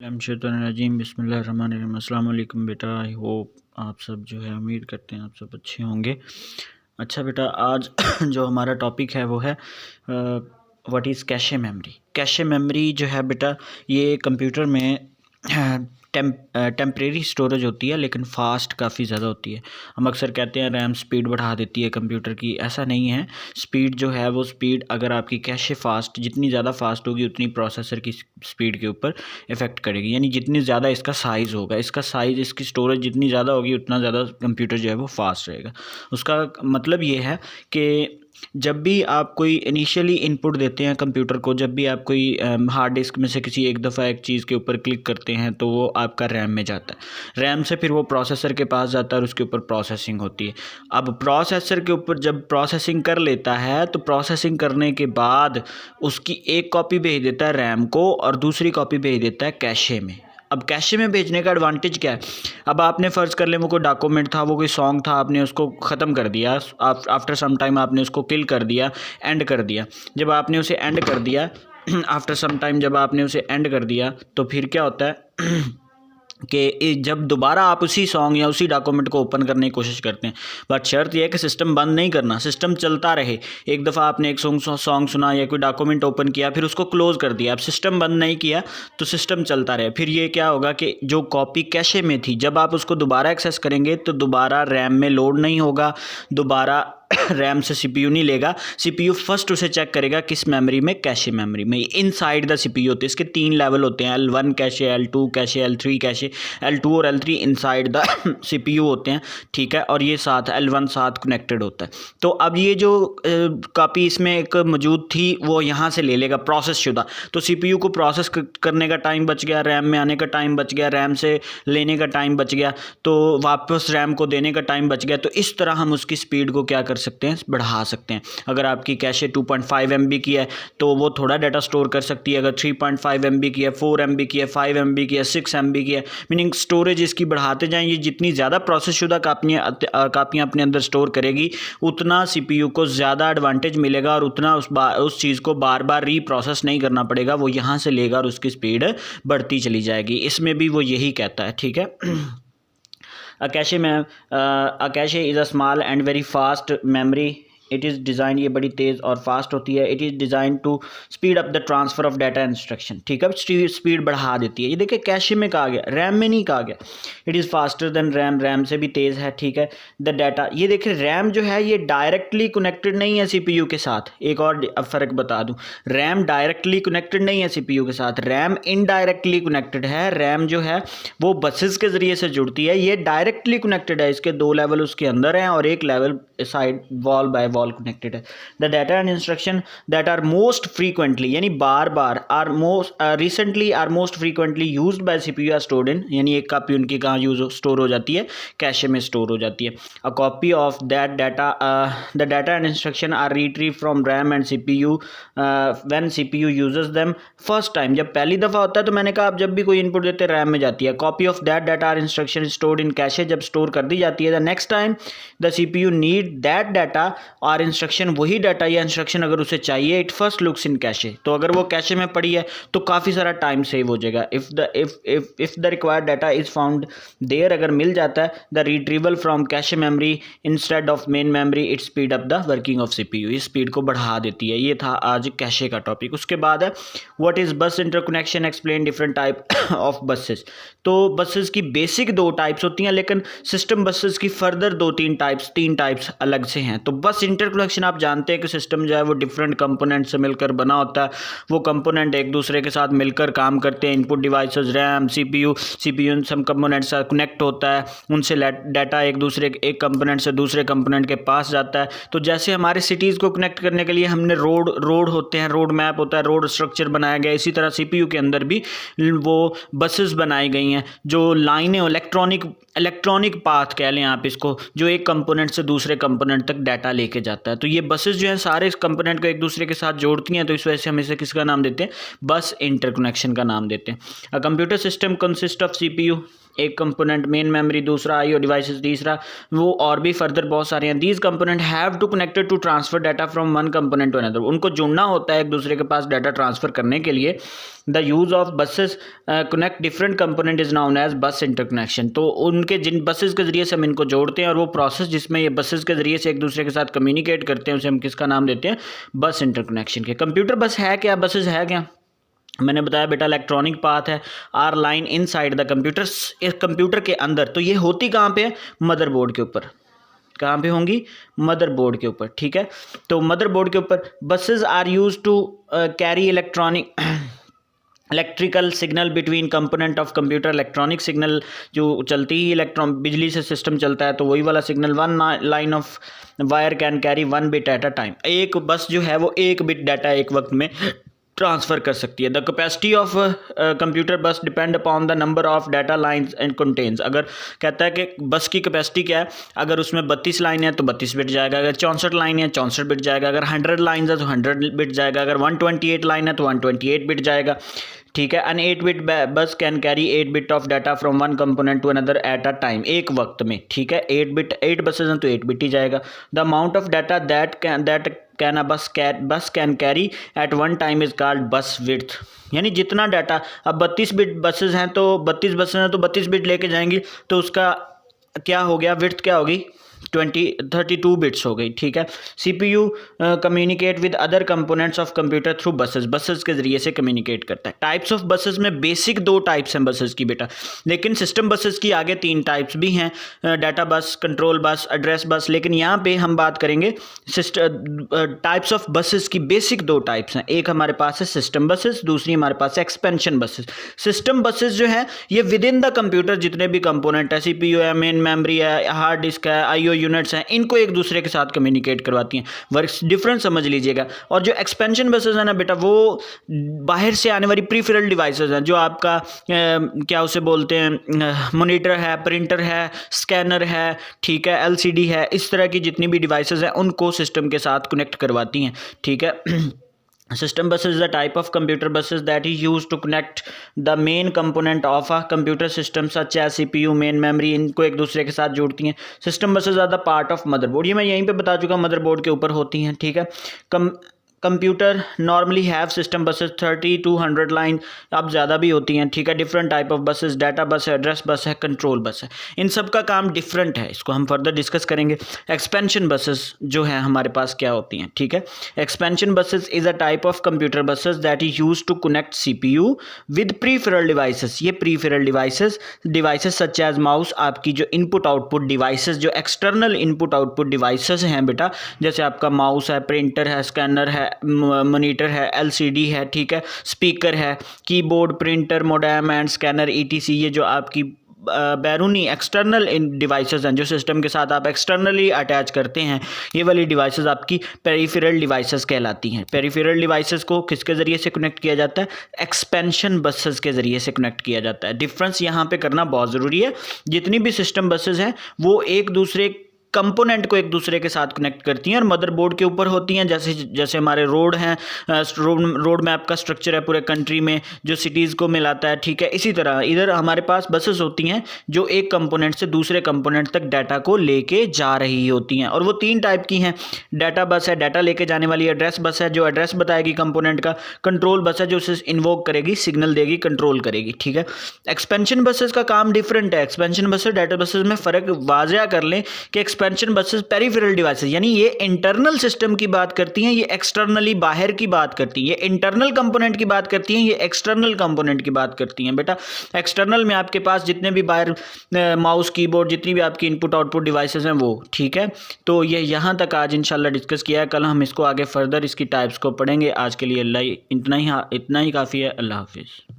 शैतानिर्रजीम बिस्मिल्लाहिर्रहमानिर्रहीम। अस्सलाम वालेकुम बेटा। आई होप आप सब जो है उम्मीद करते हैं आप सब अच्छे होंगे। अच्छा बेटा, आज जो हमारा टॉपिक है वो है what is cache memory. Cache memory जो है बेटा, ये कंप्यूटर में टेम्परेरी स्टोरेज होती है, लेकिन फ़ास्ट काफ़ी ज़्यादा होती है। हम अक्सर कहते हैं रैम स्पीड बढ़ा देती है कंप्यूटर की, ऐसा नहीं है। स्पीड जो है वो स्पीड, अगर आपकी कैशे फ़ास्ट, जितनी ज़्यादा फास्ट होगी उतनी प्रोसेसर की स्पीड के ऊपर इफ़ेक्ट करेगी। यानी जितनी ज़्यादा इसका साइज़ होगा, इसका साइज़, इसकी स्टोरेज जितनी ज़्यादा होगी उतना ज़्यादा कंप्यूटर जो है वो फास्ट रहेगा। उसका मतलब ये है कि जब भी आप कोई इनिशियली इनपुट देते हैं कंप्यूटर को, जब भी आप कोई हार्ड डिस्क में से किसी एक दफ़ा एक चीज़ के ऊपर क्लिक करते हैं तो वो आपका रैम में जाता है। रैम से फिर वो प्रोसेसर के पास जाता है और उसके ऊपर प्रोसेसिंग होती है। अब प्रोसेसर के ऊपर जब प्रोसेसिंग कर लेता है तो प्रोसेसिंग करने के बाद उसकी एक कॉपी भेज देता है रैम को और दूसरी कॉपी भेज देता है कैशे में। अब कैशे में भेजने का एडवांटेज क्या है? अब आपने फ़र्ज़ कर लें वो कोई डॉक्यूमेंट था, वो कोई सॉन्ग था, आपने उसको ख़त्म कर दिया, आफ्टर सम टाइम आपने उसको किल कर दिया, एंड कर दिया। जब आपने उसे एंड कर दिया आफ्टर सम टाइम जब आपने उसे एंड कर दिया तो फिर क्या होता है कि जब दोबारा आप उसी सॉन्ग या उसी डॉक्यूमेंट को ओपन करने की कोशिश करते हैं, बट शर्त यह है कि सिस्टम बंद नहीं करना, सिस्टम चलता रहे। एक दफ़ा आपने एक सॉन्ग सुना या कोई डॉक्यूमेंट ओपन किया, फिर उसको क्लोज़ कर दिया, अब सिस्टम बंद नहीं किया तो सिस्टम चलता रहे। फिर ये क्या होगा कि जो कॉपी कैशे में थी, जब आप उसको दोबारा एक्सेस करेंगे तो दोबारा रैम में लोड नहीं होगा, दोबारा रैम से सीपीयू नहीं लेगा। सीपीयू फर्स्ट उसे चेक करेगा किस मेमोरी में, कैशे मेमोरी में। इनसाइड द सीपीयू होते हैं, इसके 3 लेवल होते हैं, L1 cache, L2 cache, L3 cache. L2 और L3 इनसाइड द सीपीयू होते हैं, ठीक है, और ये साथ L1 साथ कनेक्टेड होता है। तो अब ये जो कॉपी इसमें एक मौजूद थी वो यहाँ से ले लेगा प्रोसेस शुदा, तो सीपीयू को प्रोसेस करने का टाइम बच गया, रैम में आने का टाइम बच गया, रैम से लेने का टाइम बच गया, तो वापस रैम को देने का टाइम बच गया। तो इस तरह हम उसकी स्पीड को क्या कर सकते हैं, बढ़ा सकते हैं। अगर आपकी कैशे 2.5 MB की है तो वो थोड़ा डाटा स्टोर कर सकती है। अगर 3.5 MB की है, 4 MB की है, 5 MB की है, 6 MB की है, मीनिंग स्टोरेज इसकी बढ़ाते जाएं। ये जितनी ज़्यादा प्रोसेस शुदा कापियाँ अपने अंदर स्टोर करेगी उतना सीपीयू को ज़्यादा एडवांटेज मिलेगा और उतना उस चीज़ को बार बार रीप्रोसेस नहीं करना पड़ेगा। वो यहाँ से लेगा और उसकी स्पीड बढ़ती चली जाएगी। इसमें भी वो यही कहता है, ठीक है। A cache is a small and very fast memory. It is design, ये बड़ी तेज़ और फास्ट होती है। It is design to speed up the transfer of data instruction, ठीक है, स्पीड बढ़ा देती है। ये देखिए कैशे में कहा गया, रैम में नहीं कहा गया। It is faster than RAM, RAM से भी तेज़ है, ठीक है। द डाटा, ये देखिए रैम जो है ये डायरेक्टली कनेक्टेड नहीं है सीपीयू के साथ। एक और फ़र्क बता दूँ, रैम डायरेक्टली कनेक्टेड नहीं है सीपीयू के साथ, रैम इनडायरेक्टली कनेक्टेड है। रैम जो है वो बसेस के ज़रिए से जुड़ती है, ये डायरेक्टली कनेक्टेड है। इसके 2 लेवल उसके अंदर हैं और एक level side wall by wall connected है। The data and instruction that are most frequently, यानी बार बार, are most recently are most frequently used by CPU are stored in, यानी एक कॉपी उनकी कहाँ स्टोर हो जाती है, कैशे में स्टोर हो जाती है। A copy of that data, the data and instruction are retrieve from RAM and CPU when CPU uses them first time. जब पहली दफ़ा होता है तो मैंने कहा आप जब भी कोई इनपुट देते हैं रैम में जाती है। Copy of that data or instruction stored in cache, जब स्टोर कर दी जाती है। The next time the CPU need that data और इंस्ट्रक्शन, वही डाटा या इंस्ट्रक्शन अगर उसे चाहिए, it first looks in cache, तो अगर वो कैशे में पड़ी है तो काफ़ी सारा टाइम सेव हो जाएगा। If the required data is found there, अगर मिल जाता है, the retrieval from cache memory instead of main memory, it speed up the working of CPU, इस स्पीड को बढ़ा देती है। ये था आज कैशे का टॉपिक। उसके बाद है व्हाट इज़ बस interconnection, explain different type of buses. तो बसेस की बेसिक 2 टाइप्स होती हैं, लेकिन सिस्टम बसेस की फर्दर 3 टाइप्स अलग से हैं। तो बस इंटरकनेक्शन आप जानते हैं कि सिस्टम जो है वो डिफरेंट कंपोनेंट से मिलकर बना होता है। वो कंपोनेंट एक दूसरे के साथ मिलकर काम करते हैं। इनपुट डिवाइसेस, रैम, सीपीयू इन सब कंपोनेंट से कनेक्ट होता है, उनसे डाटा एक कंपोनेंट से दूसरे कंपोनेंट के पास जाता है। तो जैसे हमारे सिटीज़ को कनेक्ट करने के लिए हमने रोड होते हैं, रोड मैप होता है, रोड स्ट्रक्चर बनाया गया, इसी तरह सीपीयू के अंदर भी वो बसेस बनाई गई हैं, जो लाइनें, इलेक्ट्रॉनिक पाथ कह लें आप इसको, जो एक कंपोनेंट से दूसरे कंपोनेंट तक डाटा लेके जाता है। तो ये बसेस जो हैं सारे इस कंपोनेंट को एक दूसरे के साथ जोड़ती हैं, तो इस वजह से हम इसे किसका नाम देते हैं, बस इंटरकनेक्शन का नाम देते हैं। A computer system consist of CPU, एक कंपोनेंट मेन मेमोरी, दूसरा आईओ डिवाइसेस, तीसरा वो और भी फर्दर बहुत सारे हैं। These component have to connected to transfer data from one component to another, उनको जुड़ना होता है एक दूसरे के पास डाटा ट्रांसफर करने के लिए। The use of buses connect different component is known as bus interconnection, तो उनके जिन बसेस के जरिए से हम इनको जोड़ते हैं और वो प्रोसेस जिसमें ये बसेस के जरिए से एक दूसरे के साथ कम्युनिकेट करते हैं उसे हम किसका नाम देते हैं, बस इंटरकनेक्शन के। कंप्यूटर बस है क्या, बसेस है क्या, मैंने बताया बेटा इलेक्ट्रॉनिक पाथ है, are line inside the computer, इस कंप्यूटर के अंदर। तो ये होती कहाँ पे है, मदरबोर्ड के ऊपर। कहाँ पे होंगी, मदरबोर्ड के ऊपर, ठीक है। तो मदरबोर्ड के ऊपर buses are use to carry electrical signal between component of computer, electronic signal जो चलती ही इलेक्ट्रॉन बिजली से सिस्टम चलता है, तो वही वाला signal. One line of wire can carry 1 bit eight a time, एक बस जो है वो 1 बिट डाटा एक वक्त में ट्रांसफ़र कर सकती है। द कैपेसिटी ऑफ कंप्यूटर बस depend upon the number of data lines and contains, अगर कहता है कि बस की कैपेसिटी क्या है, अगर उसमें 32 लाइन है तो 32 बिट जाएगा, अगर 64 लाइन है 64 बिट जाएगा, अगर 100 लाइन है तो 100 बिट जाएगा, अगर 128 लाइन है तो 128 बिट जाएगा, ठीक है। An 8 bit bus can carry 8 bit of data from one component to another at a time, एक वक्त में, ठीक है। 8 बसेज हैं तो 8 बिट ही जाएगा। The amount of data that can a bus can carry at one time is called bus width, यानी जितना डाटा, अब 32 बिट बसेज हैं तो 32 बसेज हैं तो 32 बिट लेके जाएंगी, तो उसका क्या हो गया, विड्थ क्या होगी, 32 बिट्स हो गई, ठीक है। CPU communicate with other components of computer through buses के जरिए से कम्युनिकेट करता है। टाइप्स ऑफ बसेस में बेसिक 2 टाइप्स हैं बसेस की बेटा, लेकिन सिस्टम बसेस की आगे 3 टाइप्स भी हैं, डाटा बस, कंट्रोल बस, एड्रेस बस, लेकिन यहाँ पे हम बात करेंगे टाइप्स ऑफ बसेस की। बेसिक 2 टाइप्स हैं, एक हमारे पास है सिस्टम बसेस, दूसरी हमारे पास है एक्सपेंशन बसेस। सिस्टम बसेस जो है ये विद इन द कंप्यूटर जितने भी कंपोनेंट है, CPU है, मेन मेमोरी है, हार्ड डिस्क है, IO यूनिट्स हैं, इनको एक दूसरे के साथ कम्युनिकेट करवाती हैं। वर्क डिफरेंस समझ लीजिएगा। और जो एक्सपेंशन बसेस है ना बेटा, वो बाहर से आने वाली प्रीफेरल डिवाइसेस हैं, जो आपका क्या उसे बोलते हैं, मॉनिटर है, प्रिंटर है, स्कैनर है, ठीक है, LCD है, इस तरह की जितनी भी डिवाइसेस हैं उनको सिस्टम के साथ कनेक्ट करवाती हैं, ठीक है। System buses is a type of computer buses that is used to connect the main component of a computer system such as CPU, main memory, इनको एक दूसरे के साथ जोड़ती हैं। System buses are the part of motherboard, ये मैं यहीं पे बता चुका, मदरबोर्ड के ऊपर होती हैं, ठीक है। Computer normally have system buses 30 to 100 line, अब ज़्यादा भी होती हैं, ठीक है। Different type of buses, data बस है, एड्रेस बस है, कंट्रोल बस है, इन सब का काम डिफरेंट है, इसको हम फर्दर डिस्कस करेंगे। एक्सपेंशन बसेस जो है हमारे पास क्या होती हैं, ठीक है। Expansion buses is a type of computer buses that is use to connect CPU with peripheral devices, ये peripheral devices such as mouse, आपकी जो इनपुट आउटपुट डिवाइसेस, जो एक्सटर्नल इनपुट आउटपुट डिवाइसेस हैं बेटा, जैसे आपका माउस है, प्रिंटर है, स्कैनर है, मॉनिटर है, LCD है, ठीक है, स्पीकर है, keyboard, printer, modem and scanner ETC, ये जो आपकी बैरूनी एक्सटर्नल डिवाइसेस हैं, जो सिस्टम के साथ आप एक्सटर्नली अटैच करते हैं, ये वाली डिवाइसेस आपकी पेरिफेरल डिवाइसेस कहलाती हैं। पेरिफेरल डिवाइसेस को किसके ज़रिए से कनेक्ट किया जाता है, एक्सपेंशन बसेस के ज़रिए से कनेक्ट किया जाता है। डिफरेंस यहाँ पे करना बहुत ज़रूरी है। जितनी भी सिस्टम बसेस हैं वो एक दूसरे कंपोनेंट को एक दूसरे के साथ कनेक्ट करती हैं और मदरबोर्ड के ऊपर होती हैं। जैसे जैसे हमारे रोड हैं, रोड मैप का स्ट्रक्चर है पूरे कंट्री में, जो सिटीज़ को मिलाता है, ठीक है। इसी तरह इधर हमारे पास बसेस होती हैं जो एक कंपोनेंट से दूसरे कंपोनेंट तक डाटा को लेके जा रही होती हैं, और वो 3 टाइप की हैं। डाटा बस है, डाटा लेके जाने वाली, एड्रेस बस है जो एड्रेस बताएगी कंपोनेंट का, कंट्रोल बस है जो उसे इन्वोक करेगी, सिग्नल देगी, कंट्रोल करेगी, ठीक है। एक्सपेंशन बसेस का काम डिफरेंट है। एक्सपेंशन बसेस डाटा बसेस में फ़र्क वाज़िया कर लें कि एक्सपेंशन बसेस पेरिफेरल डिवाइसेस, यानी ये इंटरनल सिस्टम की बात करती हैं, ये एक्सटर्नली बाहर की बात करती हैं। ये इंटरनल कंपोनेंट की बात करती हैं, ये एक्सटर्नल कंपोनेंट की बात करती हैं बेटा। एक्सटर्नल में आपके पास जितने भी बाहर माउस, कीबोर्ड, जितनी भी आपकी इनपुट आउटपुट डिवाइसेस हैं वो, ठीक है। तो ये यहाँ तक आज इंशाल्लाह डिस्कस किया है। कल हम इसको आगे फर्दर इसकी टाइप्स को पढ़ेंगे। आज के लिए इतना ही काफ़ी है। अल्लाह हाफिज़।